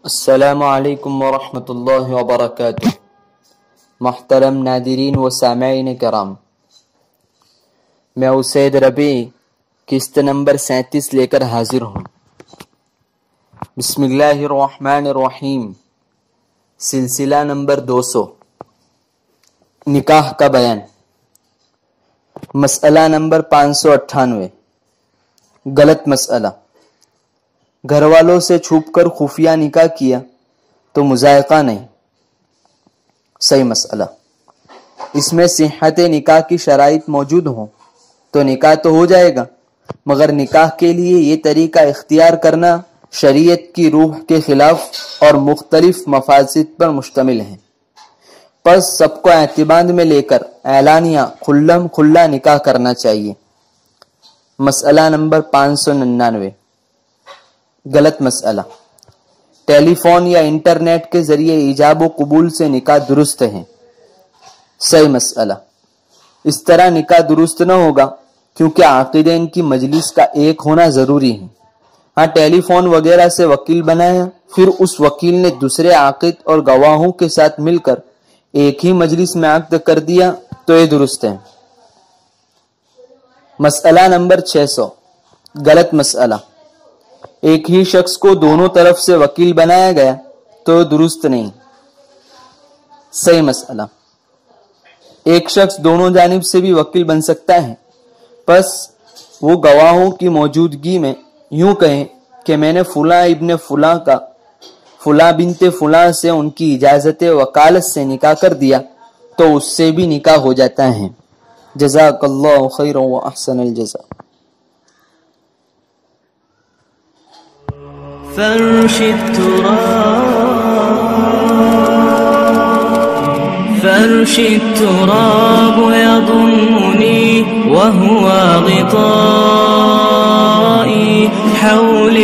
السلام علیکم ورحمۃ اللہ وبرکاتہ۔ محترم ناظرین و سامعین کرام، میں اسید ربیع قسط نمبر 37 لے کر حاضر ہوں۔ بسم اللہ الرحمن الرحیم، سلسلہ نمبر 200، نکاح کا بیان۔ مسئلہ نمبر 598، غلط مسئلہ۔ گھر والوں سے چھپ کر خفیہ نکاح کیا تو مذائقہ نہیں۔ صحیح مسئلہ۔ اس میں صحت نکاح کی شرائط موجود ہوں تو نکاح تو ہو جائے گا، مگر نکاح کے لیے یہ طریقہ اختیار کرنا شریعت کی روح کے خلاف اور مختلف مفاسد پر مشتمل ہے۔ پس سب کو اعتماد میں لے کر اعلانیہ کھلم کھلا نکاح کرنا چاہیے۔ مسئلہ نمبر 599، غلط مسئلہ۔ ٹیلی فون یا انٹرنیٹ کے ذریعے ایجاب و قبول سے نکاح درست ہے۔ صحیح مسئلہ۔ اس طرح نکاح درست نہ ہوگا کیونکہ عاقدین کی مجلس کا ایک ہونا ضروری ہے۔ ہاں ٹیلی فون وغیرہ سے وکیل بنایا، پھر اس وکیل نے دوسرے عاقد اور گواہوں کے ساتھ مل کر ایک ہی مجلس میں عقد کر دیا تو یہ درست ہے۔ مسئلہ نمبر 600، غلط مسئلہ۔ ایک ہی شخص کو دونوں طرف سے وکیل بنایا گیا تو درست نہیں۔ صحیح مسئلہ۔ ایک شخص دونوں جانب سے بھی وکیل بن سکتا ہے، پس وہ گواہوں کی موجودگی میں یوں کہیں کہ میں نے فلاں ابن فلاں کا فلاں بنت فلاں سے ان کی اجازت وکالت سے نکاح کر دیا تو اس سے بھی نکاح ہو جاتا ہے۔ جزاک اللہ خیر و احسن الجزاء۔ فرش التراب يضمني وهو غطائي حول